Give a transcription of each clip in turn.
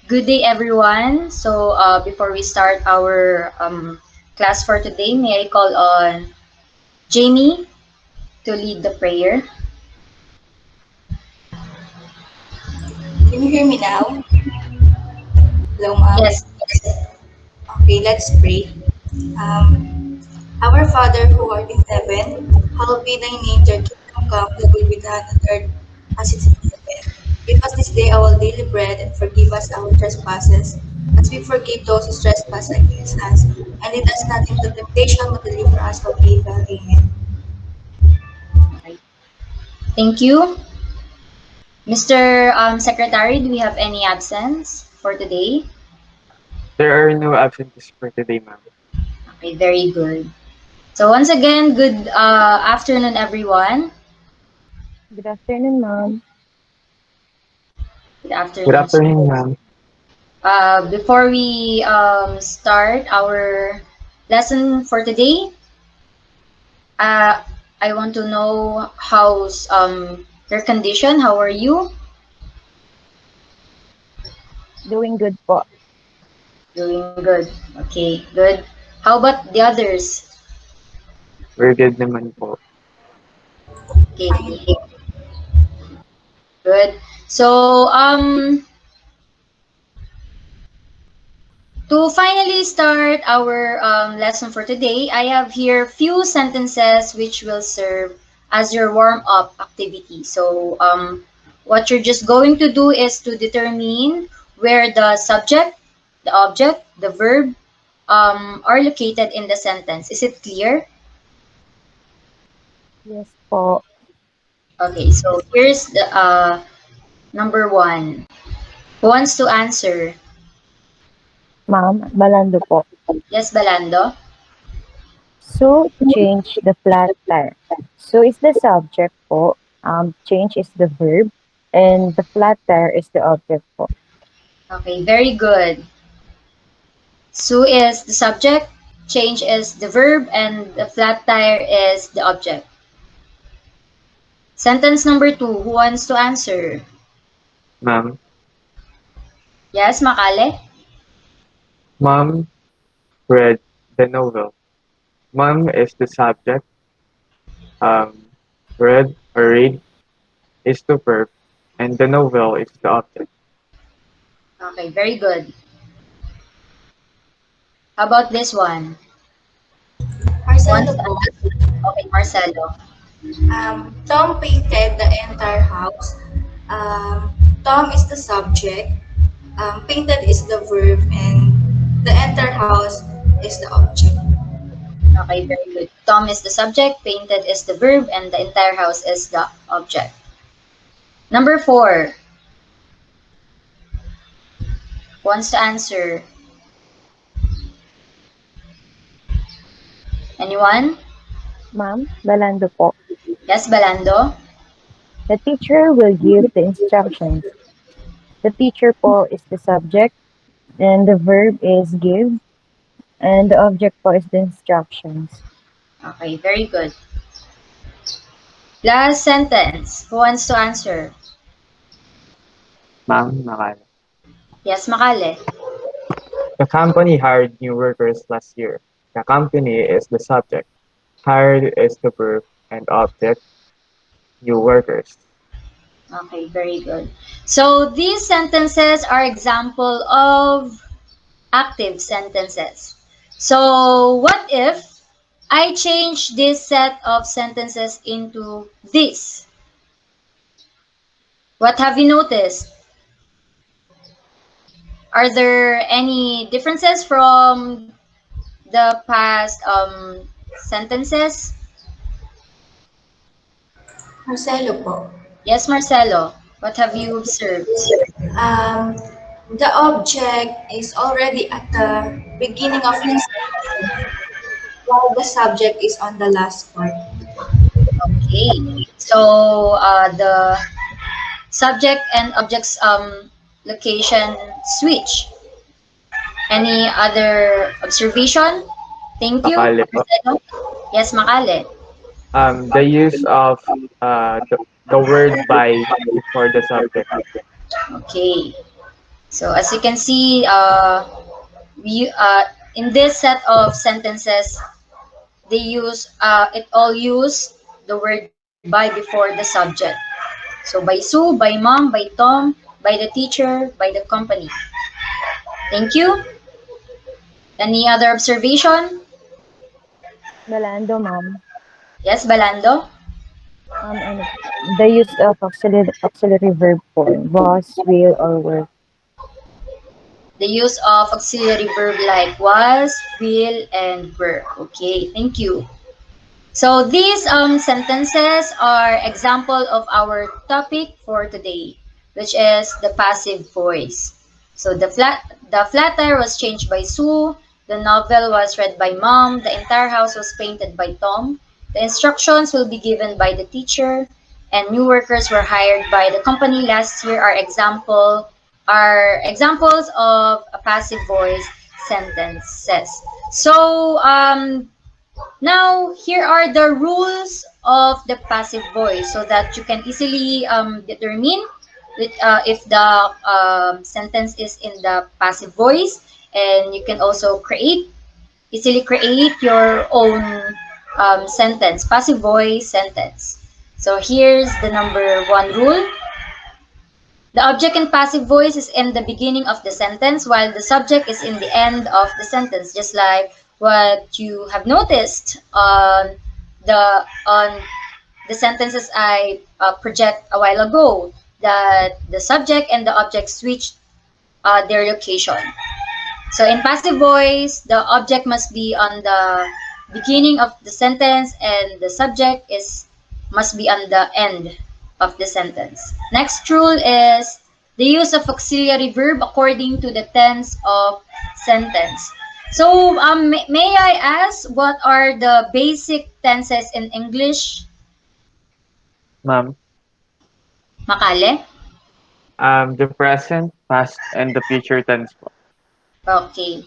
Good day, everyone. So, before we start our class for today, may I call on Jamie to lead the prayer? Can you hear me now? Hello, ma'am. Yes. Okay, let's pray. Our Father who art in heaven, hallowed be thy name, thy kingdom come, thy will be done on earth as it is in heaven. Give us this day our daily bread and forgive us our trespasses, as we forgive those who trespass against us. And lead us not into temptation, but deliver us from evil. Amen. Okay. Thank you. Mr. Secretary, do we have any absence for today? There are no absences for today, ma'am. Okay, very good. So, once again, good afternoon, everyone. Good afternoon, ma'am. Good Good afternoon. afternoon, ma'am. Before we start our lesson for today, Uh, I want to know how's your condition. How are you? Doing good po. Doing good. Okay, good. How about the others? We're good naman po. Fine. Okay, good. So to finally start our lesson for today, I have here few sentences which will serve as your warm up activity. So what you're just going to do is to determine where the subject, the object, the verb are located in the sentence. Is it clear? Yes po. Okay, so here's the number one. Who wants to answer? Ma'am, Balando po. Yes, Balando? So, change the flat tire. So, is the subject po. Change is the verb. And the flat tire is the object po. Okay, very good. Sue is the subject, change is the verb, and the flat tire is the object. Sentence number two, who wants to answer? Ma'am. Yes, Makale? Mom read the novel. Mom is the subject. Um, read or read is the verb, and the novel is the object. Okay, very good. How about this one? Who wants Marcelo to po. answer? Okay, Marcelo. Tom painted the entire house. Um, Tom is the subject. Painted is the verb, and the entire house is the object. Okay, very good. Tom is the subject, painted is the verb, and the entire house is the object. Number four, who wants to answer? Anyone? Ma'am, Balando po. Yes, Balando? The teacher will give the instructions. The teacher po is the subject. And the verb is give. And the object po is the instructions. Okay, very good. Last sentence. Who wants to answer? Ma'am, nakala. Yes, Makale. The company hired new workers last year. The company is the subject. Hired is the verb, and object, new workers. Okay, very good. So these sentences are example of active sentences. So what if I change this set of sentences into this? What have you noticed? Are there any differences from the past sentences? Marcelo po. Yes, Marcelo. What have you observed? Um, the object is already at the beginning of the sentence, while the subject is on the last part. Okay. So the subject and objects location switch. Any other observation? Thank you, Nakala po. Marcelo. Yes, Makale. The use of the word by before the subject. Okay. So as you can see, we in this set of sentences, they use it all use the word by before the subject. So by Sue, by mom, by Tom, by the teacher, by the company. Thank you. Any other observation? Balando, ma'am. Yes, Balando? And the use of auxiliary verb form, was, will, or were. The use of auxiliary verb like was, will, and were. Okay, thank you. So these sentences are example of our topic for today, which is the passive voice. So the flat tire was changed by Sue, the novel was read by Mom, the entire house was painted by Tom, the instructions will be given by the teacher, and new workers were hired by the company last year are examples of a passive voice sentences. So now, here are the rules of the passive voice so that you can easily determine if the sentence is in the passive voice, and you can also easily create your own sentence, passive voice sentence. So here's the number one rule. The object in passive voice is in the beginning of the sentence while the subject is in the end of the sentence, just like what you have noticed on the sentences I project a while ago, that the subject and the object switch their location. So in passive voice, the object must be on the beginning of the sentence and the subject is must be on the end of the sentence. Next rule is the use of auxiliary verb according to the tense of sentence. So may I ask what are the basic tenses in English, Ma'am, Makale? the present, past, and the future tense po. Okay.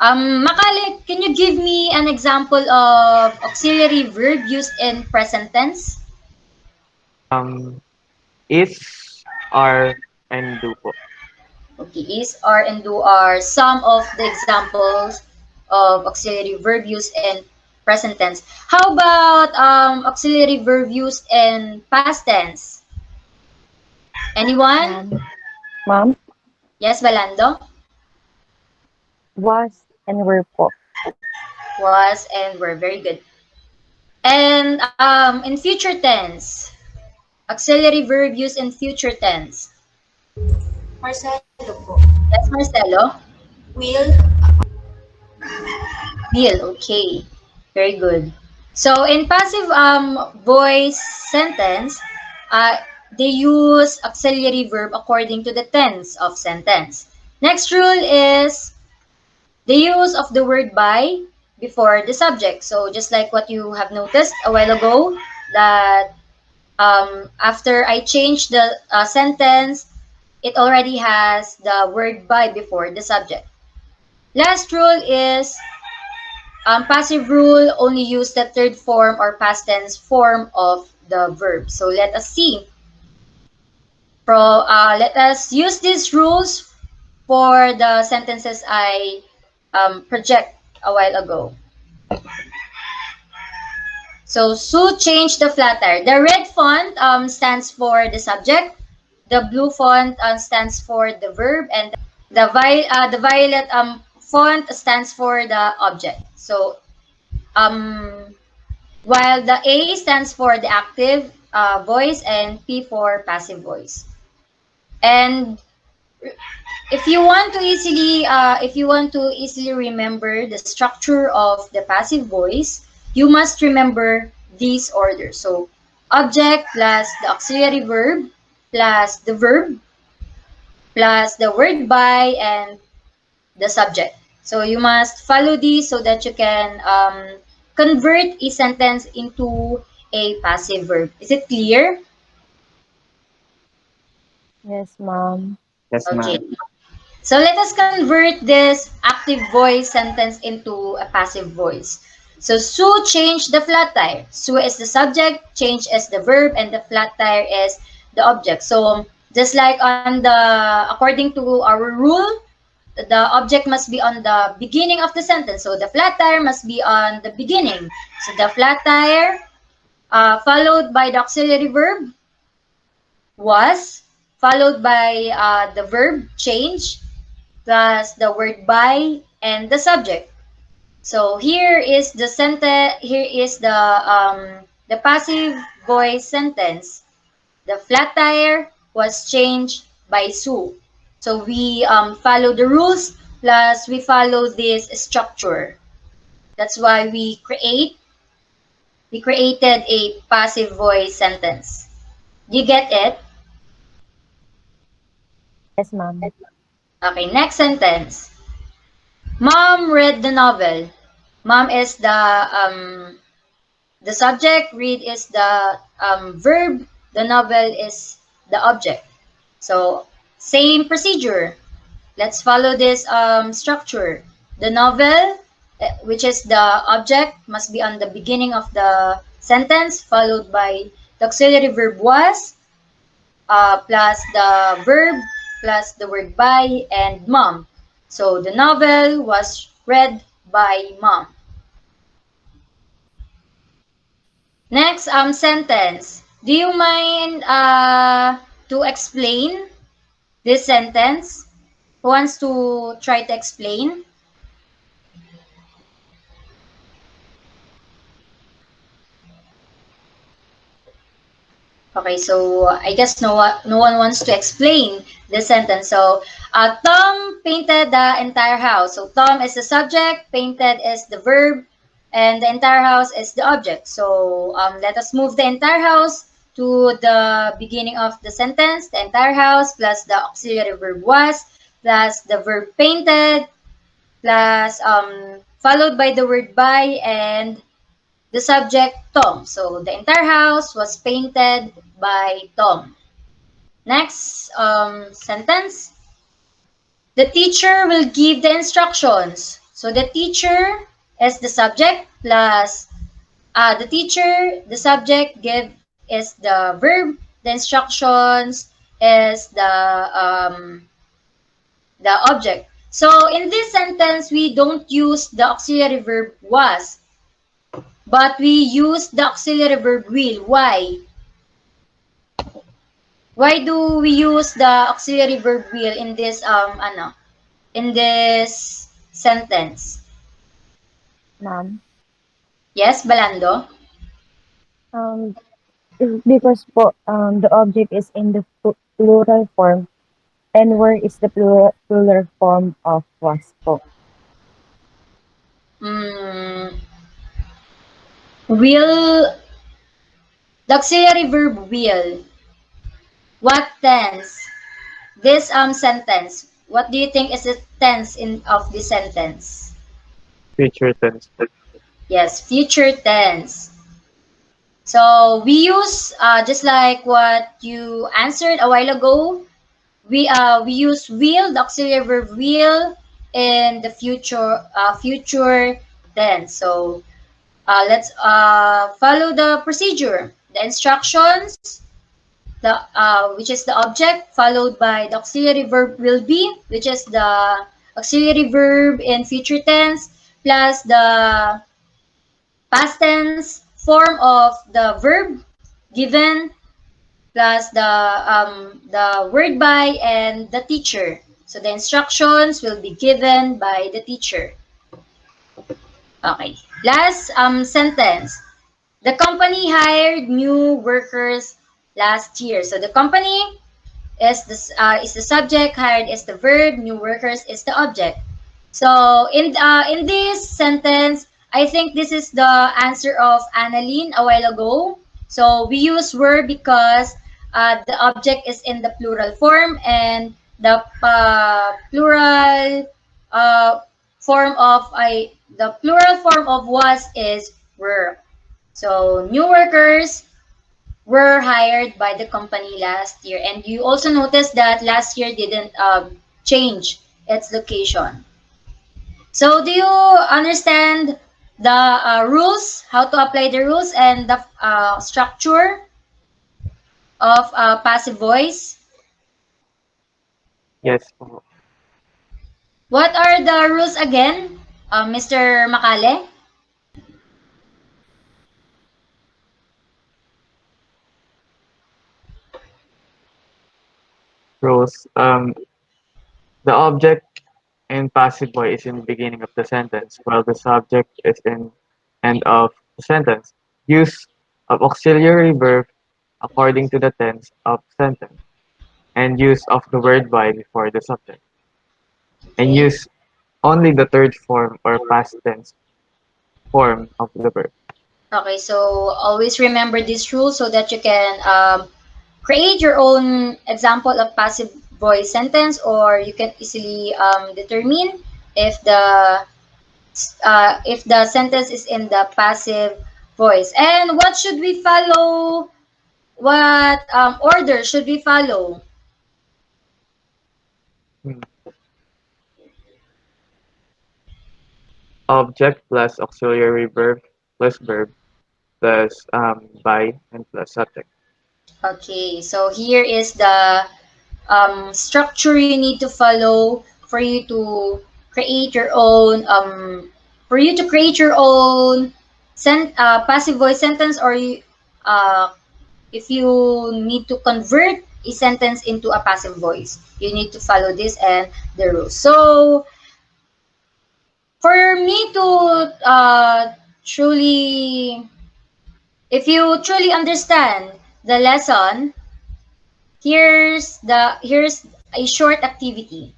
Makale, can you give me an example of auxiliary verb used in present tense? Um, is, are, and do po. Okay, is, are, and do are some of the examples of auxiliary verb used in present tense. How about auxiliary verb used in past tense? Anyone? Ma'am, Yes, Balando? was, and were po. Was and were. Very good. And in future tense, auxiliary verb used in future tense. Marcelo po. Yes, Marcelo? Will, Will, okay. Very good. So in passive voice sentence, uh, they use auxiliary verb according to the tense of sentence. Next rule is the use of the word by before the subject. So just like what you have noticed a while ago, that after I change the sentence, it already has the word by before the subject. Last rule is passive rule only use the third form or past tense form of the verb. So let us see. Let us use these rules for the sentences I project a while ago. So Sue changed the flat tire. The red font stands for the subject. The blue font stands for the verb, and the violet font stands for the object. So um, while the A stands for the active voice and P for passive voice. And if you want to easily remember the structure of the passive voice, you must remember these orders. So object plus the auxiliary verb plus the verb plus the word by and the subject. So you must follow these so that you can convert a sentence into a passive verb. Is it clear? Yes, ma'am. Yes, Okay. ma'am. So let us convert this active voice sentence into a passive voice. So Sue changed the flat tire. Sue is the subject, change is the verb, and the flat tire is the object. So Just like on the, according to our rule, the object must be on the beginning of the sentence. So the flat tire must be on the beginning. So the flat tire, followed by the auxiliary verb was, followed by the verb change, plus the word by and the subject. So here is the sentence. Here is the passive voice sentence. The flat tire was changed by Sue. So we follow the rules, plus we follow this structure. That's why we created a passive voice sentence. You get it? Yes, ma'am. Okay, next sentence. Mom read the novel. Mom is the subject, read is the verb, the novel is the object. So same procedure. Let's follow this structure. The novel, which is the object, must be on the beginning of the sentence, followed by the auxiliary verb was, plus the verb, plus the word by, and mom. So the novel was read by mom. Next sentence. Do you mind to explain this sentence? Who wants to try to explain? Okay, so I guess no one wants to explain this sentence. So, Tom painted the entire house. So, Tom is the subject, painted is the verb, and the entire house is the object. So, let us move the entire house to the beginning of the sentence. The entire house plus the auxiliary verb was plus the verb painted plus followed by the word by and the subject Tom. So the entire house was painted by Tom. Next sentence. The teacher will give the instructions. So the teacher is the subject plus the teacher, the subject, give is the verb. The instructions is the object. So in this sentence, we don't use the auxiliary verb was, but we use the auxiliary verb will. Why? Why do we use the auxiliary verb will in this in this sentence? Ma'am. Yes, Balando? Um, because po, the object is in the plural form and where is the plural form of was po. Mm, will, the auxiliary verb will. What tense? This sentence. What do you think is the tense in of this sentence? Future tense. Yes, future tense. So we use just like what you answered a while ago. We use will, the auxiliary verb will, in the future tense. So let's follow the procedure. The instructions, the which is the object, followed by the auxiliary verb will be, which is the auxiliary verb in future tense, plus the past tense form of the verb given, plus the word by and the teacher. So the instructions will be given by the teacher. Okay. Last sentence. The company hired new workers last year. So the company is the subject, hired is the verb, new workers is the object. So in this sentence, I think this is the answer of Annalyn a while ago. So we use were because the object is in the plural form and the plural uh, form of the plural form of was is were. So new workers were hired by the company last year. And you also noticed that last year didn't change its location. So do you understand the rules, how to apply the rules and the structure of passive voice? Yes po. What are the rules again, Mr. Makale? Rules. The object in passive voice is in the beginning of the sentence, while the subject is in end of the sentence. Use of auxiliary verb according to the tense of sentence, and use of the word by before the subject, and Okay. use only the third form or past tense form of the verb. Okay, so always remember this rule so that you can create your own example of passive voice sentence, or you can easily determine if the sentence is in the passive voice. And what should we follow? What order should we follow? Hmm. Object plus auxiliary verb plus verb plus by and plus subject. Okay, so here is the structure you need to follow for you to create your own passive voice sentence, or if you need to convert a sentence into a passive voice, you need to follow this and the rules. So for me to truly if you truly understand the lesson, here's a short activity.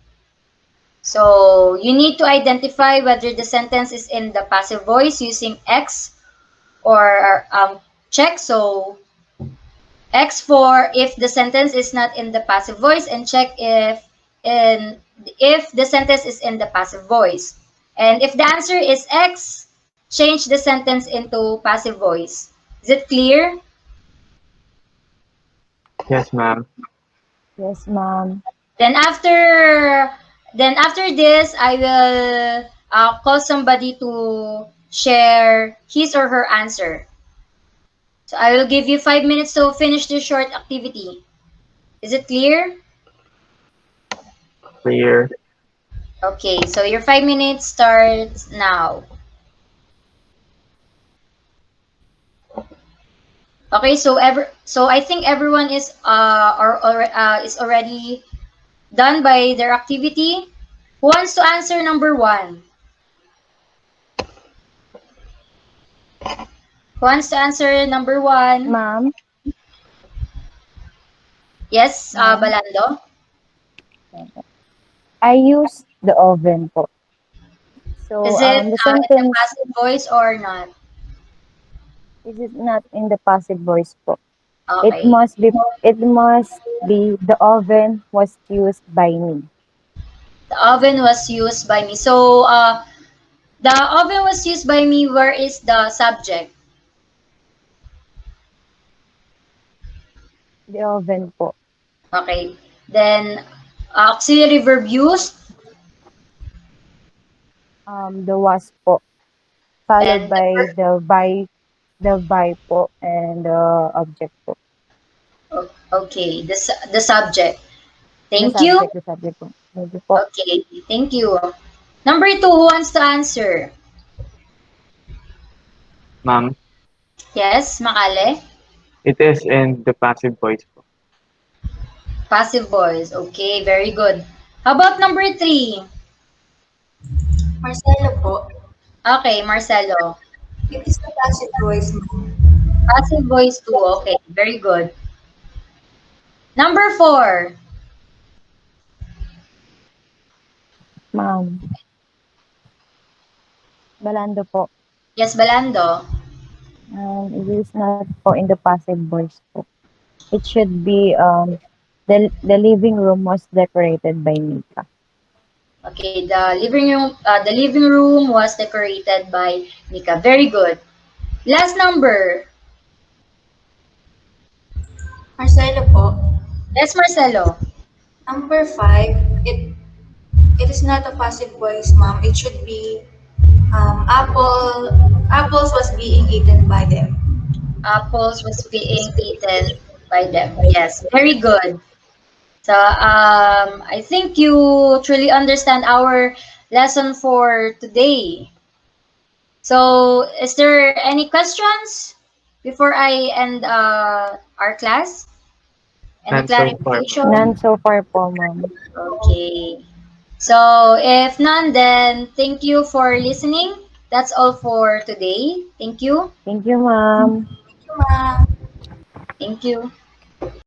So you need to identify whether the sentence is in the passive voice using X or check. So X for if the sentence is not in the passive voice, and check in if the sentence is in the passive voice. And if the answer is X, change the sentence into passive voice. Is it clear? Yes, ma'am. Yes, ma'am. Then after this, I will call somebody to share his or her answer. So I will give you 5 minutes to finish this short activity. Is it clear? Clear. Okay, so your 5 minutes starts now. Okay, so I think everyone is already done by their activity. Who wants to answer number one? Who wants to answer number one? Ma'am, Yes, ma'am. Balando. I use the oven po. So Is it the in the sentence passive voice or not? is it not in the passive voice po. It Okay. must be the oven was used by me. The oven was used by me. So, the oven was used by me. Where is the subject? The oven po. Okay. Then, auxiliary verb used. The was po. Followed And by the by po and the object po. okay, the subject. The Thank you. subject, the subject po. Maybe po. Okay, thank you. Number two, who wants to answer? Ma'am, Yes, Makale. it is in the passive voice po. Passive voice. Okay, very good. How about number three? Marcelo po, Okay, Marcelo. it is the passive voice, ma'am. Passive voice too. Okay, very good. Number four. Ma'am. Balando po. Yes, Balando. It is not po in the passive voice po. It should be the living room was decorated by Mika. Okay, the living room was decorated by Mika. Very good. Last number. Marcelo po, Yes, Marcelo. number five, it is not a passive voice, ma'am. It should be apples was being eaten by them. Apples was being eaten by them. Yes, very good. So I think you truly understand our lesson for today. So is there any questions before I end our class? Any None so far, ma'am. None clarification? so far po, ma'am. Okay. So if none, then thank you for listening. That's all for today. Thank you. Thank you, ma'am. Thank you, ma'am. Thank you.